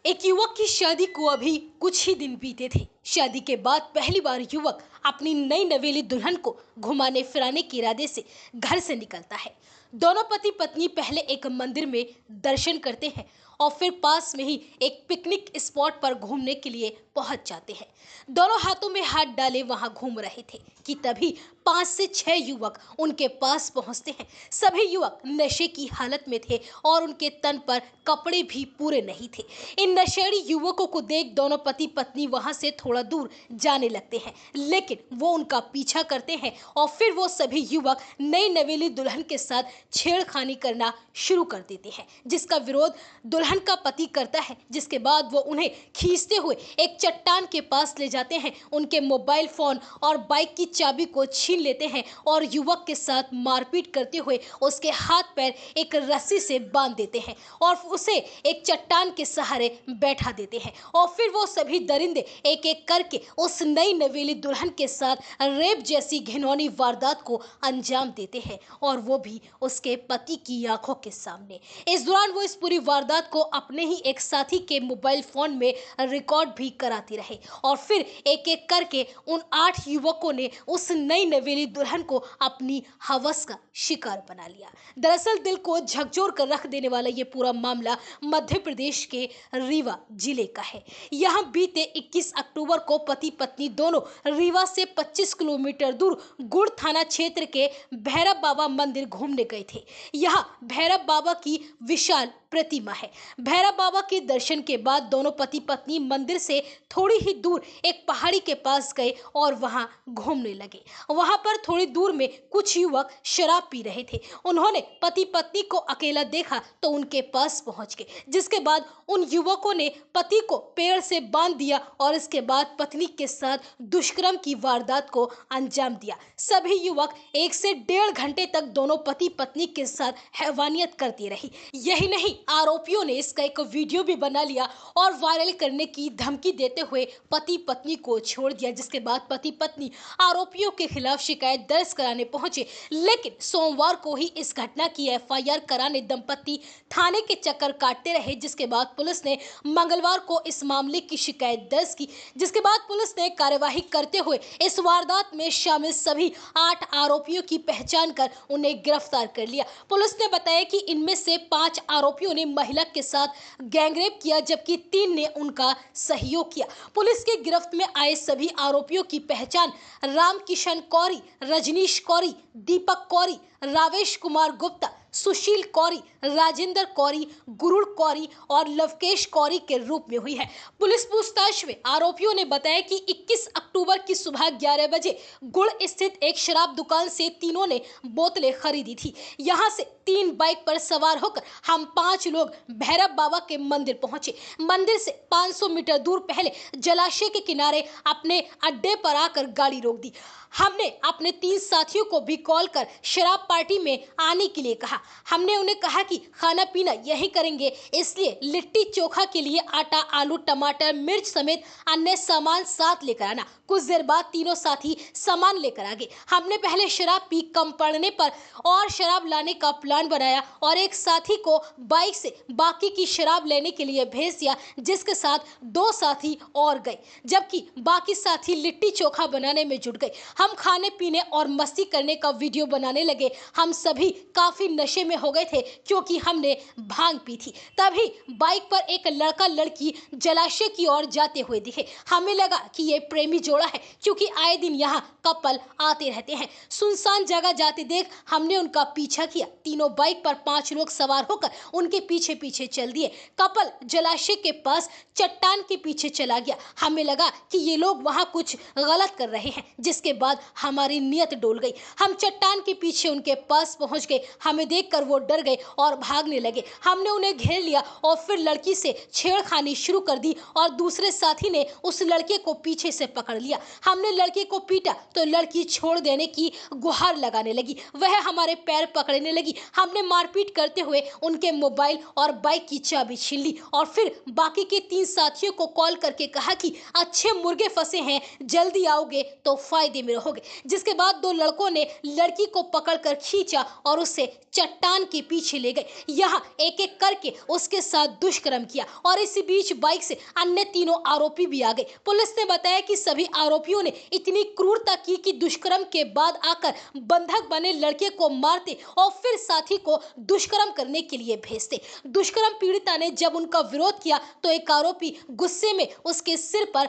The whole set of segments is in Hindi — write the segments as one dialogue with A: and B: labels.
A: एक युवक की शादी को अभी कुछ ही दिन बीते थे। शादी के बाद पहली बार युवक अपनी नई नवेली दुल्हन को घुमाने फिराने के इरादे से घर से निकलता है। दोनों पति पत्नी पहले एक मंदिर में दर्शन करते हैं और फिर पास में ही एक पिकनिक स्पॉट पर घूमने के लिए पहुंच जाते हैं। दोनों हाथों में हाथ डाले वहां घूम रहे थे कि तभी 5 से 6 युवक उनके पास पहुंचते हैं। सभी युवक नशे की हालत में थे और उनके तन पर कपड़े भी पूरे नहीं थे। इन नशेड़ी युवकों को देख दोनों पति पत्नी वहां से थोड़ा दूर जाने लगते हैं, लेकिन वो उनका पीछा करते हैं और फिर वो सभी युवक नई नवेली दुल्हन के साथ छेड़खानी करना शुरू कर देते हैं, जिसका विरोध दुल्हन का पति करता है। जिसके बाद वो उन्हें खींचते हुए एक चट्टान के पास ले जाते हैं, उनके मोबाइल फोन और बाइक की चाबी को छीन लेते हैं और युवक के साथ मारपीट करते हुए उसके हाथ पैर एक रस्सी से बांध देते हैं और उसे एक चट्टान के सहारे बैठा देते हैं। और फिर वो सभी दरिंदे एक एक करके उस नई नवेली दुल्हन के साथ रेप जैसी घिनौनी वारदात को अंजाम देते हैं, और वो भी उसके पति की आंखों के सामने। इस दौरान वो इस पूरी वारदात को अपने ही एक साथी के मोबाइल फोन में रिकॉर्ड भी कराते रहे और फिर एक एक करके उन 8 युवकों ने उस नई नवेली दुल्हन को अपनी हवस का शिकार बना लिया। दरअसल दिल को झकझोर कर रख देने वाला ये पूरा मामला मध्य प्रदेश के रीवा जिले का है। यहाँ बीते 21 अक्टूबर को पति पत्नी दोनों रीवा से 25 किलोमीटर दूर गुड़ थाना क्षेत्र के भैरव बाबा मंदिर घूमने गए थे। यहाँ भैरव बाबा की विशाल प्रतिमा है। भैरव बाबा के दर्शन के बाद दोनों पति पत्नी मंदिर से थोड़ी ही दूर एक पहाड़ी के पास गए और वहां घूमने लगे। वहां पर थोड़ी दूर में कुछ युवक शराब पी रहे थे। उन्होंने पति पत्नी को अकेला देखा तो उनके पास पहुंच गए, जिसके बाद उन युवकों ने पति को पेड़ से बांध दिया और इसके बाद पत्नी के साथ दुष्कर्म की वारदात को अंजाम दिया। सभी युवक 1 से 1.5 घंटे तक दोनों पति पत्नी के साथ हैवानियत करती रही। यही नहीं, आरोपियों ने इसका एक वीडियो भी बना लिया और वायरल करने की धमकी देते हुए पति पत्नी को छोड़ दिया, जिसके बाद पति पत्नी आरोपियों के खिलाफ शिकायत दर्ज कराने पहुंचे। लेकिन सोमवार को ही इस घटना की एफआईआर कराने दंपति थाने के चक्कर काटते रहे, जिसके बाद पुलिस ने मंगलवार को इस मामले की शिकायत दर्ज की, जिसके बाद पुलिस ने कार्यवाही करते हुए इस वारदात में शामिल सभी 8 आरोपियों की पहचान कर उन्हें गिरफ्तार कर लिया। पुलिस ने बताया कि इनमें से 5 आरोपियों ने महिला के साथ गैंगरेप किया, जबकि 3 ने उनका सहयोग किया। पुलिस के गिरफ्त में आए सभी आरोपियों की पहचान रामकिशन कौरी, रजनीश कौरी, दीपक कौरी, रावेश कुमार गुप्ता, सुशील कौरी, राजेंद्र कौरी, गुरुड़ कौरी और लवकेश कौरी के रूप में हुई है। पुलिस पूछताछ में आरोपियों ने बताया कि 21 अक्टूबर की सुबह 11 बजे गुड़ स्थित एक शराब दुकान से तीनों ने बोतलें खरीदी थी। यहां से 3 बाइक पर सवार होकर हम 5 लोग भैरव बाबा के मंदिर पहुंचे। मंदिर से 500 मीटर दूर पहले जलाशय के किनारे अपने अड्डे पर आकर गाड़ी रोक दी। हमने अपने 3 साथियों को भी कॉल कर शराब पार्टी में आने के लिए कहा। हमने उन्हें कहा कि खाना पीना यहीं करेंगे, इसलिए लिट्टी चोखा के लिए आटा, आलू, टमाटर, मिर्च समेत अन्य सामान साथ लेकर आना। कुछ देर बाद तीनों साथी सामान लेकर आ गए। हमने पहले शराब पी कम पड़ने पर और शराब लाने का प्लान बनाया और एक साथी को बाइक से बाकी की शराब लेने के लिए भेज दिया, जिसके साथ 2 साथी और गए, जबकि बाकी साथी लिट्टी चोखा बनाने में जुट गए। हम खाने पीने और मस्ती करने का वीडियो बनाने लगे। हम सभी काफी नशे में हो गए थे क्योंकि हमने भांग पी थी। तभी बाइक पर एक लड़का लड़की जलाशय की ओर जाते हुए दिखे। हमें लगा कि ये प्रेमी जोड़ा है, क्योंकि आए दिन यहाँ कपल आते रहते हैं। सुनसान जगह जाते देख हमने उनका पीछा किया। तीनों बाइक पर 5 लोग सवार होकर उनके पीछे पीछे चल दिए। कपल जलाशय के पास चट्टान के पीछे चला गया। हमें लगा कि ये लोग वहां कुछ गलत कर रहे हैं, जिसके बाद हमारी नीयत डोल गई। हम चट्टान के पीछे उनके पास पहुंच गए। हमें देखकर वो डर गए और भागने लगे। हमने उन्हें घेर लिया और फिर लड़की से छेड़खानी शुरू कर दी और दूसरे साथी ने उस लड़के को पीछे से पकड़ लिया। हमने लड़के को पीटा तो लड़की छोड़ देने की गुहार लगाने लगी। वह हमारे पैर पकड़ने लगी। हमने मारपीट करते हुए उनके मोबाइल और बाइक की चाबी छीन ली और फिर बाकी के 3 साथियों को कॉल करके कहा कि अच्छे मुर्गे फंसे हैं, जल्दी आओगे तो फायदे में रहोगे। जिसके बाद 2 लड़कों ने लड़की को पकड़कर खींचा और उसे चट्टान के पीछे ले गए। यहाँ एक एक करके उसके साथ दुष्कर्म किया और इसी बीच बाइक से अन्य तीनों आरोपी भी आ गए। पुलिस ने बताया कि सभी आरोपियों ने इतनी क्रूरता की कि दुष्कर्म के बाद आकर बंधक बने लड़के को मारते और फिर साथी को दुष्कर्म करने के लिए भेजते। दुष्कर्म पीड़िता ने जब उनका विरोध किया तो एक आरोपी गुस्से में उसके सिर पर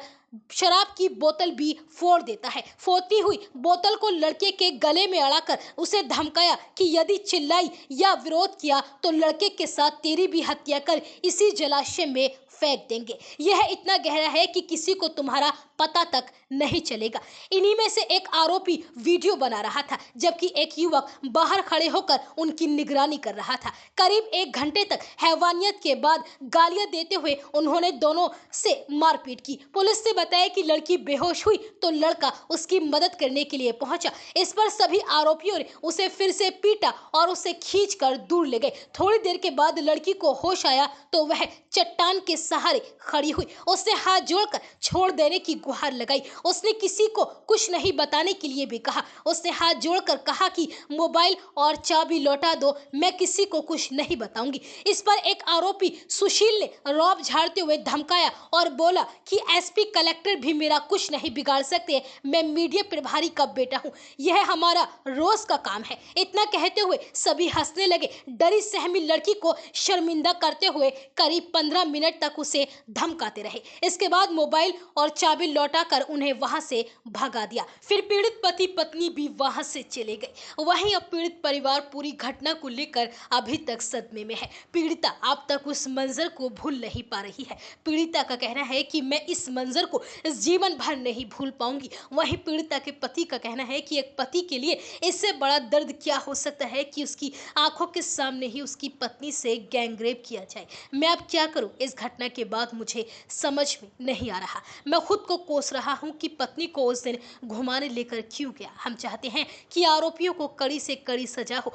A: शराब की बोतल भी फोड़ देता है। फोड़ती हुई बोतल को लड़के के गले में अड़ाकर उसे धमकाया कि यदि चिल्लाई या विरोध किया तो लड़के के साथ तेरी भी हत्या कर इसी जलाशय में फेंक देंगे। यह इतना गहरा है कि किसी को तुम्हारा पता तक नहीं चलेगा। इन्हीं में से एक आरोपी वीडियो बना रहा था जबकि एक युवक बाहर खड़े होकर उनकी निगरानी कर रहा था। करीब 1 घंटे तक हैवानियत के बाद गालियां देते हुए उन्होंने दोनों से मारपीट की। पुलिस ने बताया कि लड़की बेहोश हुई तो लड़का उसकी मदद करने के लिए पहुंचा। इस पर सभी आरोपियों ने उसे फिर से पीटा और उसे खींचकर दूर ले गए। थोड़ी देर के बाद लड़की को होश आया तो वह चट्टान के सहारे खड़ी हुई। उसने हाथ जोड़कर छोड़ देने की गुहार लगाई। उसने किसी को कुछ नहीं बताने के लिए भी कहा। उसने हाथ जोड़कर कहा कि मोबाइल और चाबी लौटा दो, मैं किसी को कुछ नहीं बताऊंगी। इस पर एक आरोपी सुशील ने रौब झाड़ते हुए धमकाया और बोला कि एसपी कलेक्टर भी मेरा कुछ नहीं बिगाड़ सकते, मैं मीडिया प्रभारी का बेटा हूं, यह हमारा रोज का काम है। इतना कहते हुए सभी हंसने लगे। डरी सहमी लड़की को शर्मिंदा करते हुए करीब 15 मिनट तक उसे धमकाते रहे। इसके बाद मोबाइल और चाबी लौटाकर उन्हें वहां से भगा दिया। फिर पीड़ित पति पत्नी भी वहां से चले गए। वहीं अब पीड़ित परिवार पूरी घटना को लेकर अभी तक सदमे में है। पीड़िता अब तक उस मंजर को भूल नहीं पा रही है। पीड़िता का कहना है कि मैं इस मंजर को जीवन भर नहीं भूल पाऊंगी। वहीं पीड़िता के पति का कहना है कि एक पति के लिए इससे बड़ा दर्द क्या हो सकता है कि उसकी आंखों के सामने ही उसकी पत्नी से गैंगरेप किया जाए। मैं अब क्या करूं? इस घटना के बाद मुझे समझ में नहीं आ रहा। मैं खुद को कोस रहा हूं कि पत्नी को उस दिन घुमाने लेकर क्यों गया। हम चाहते हैं कि आरोपियों को कड़ी से कड़ी सजा हो।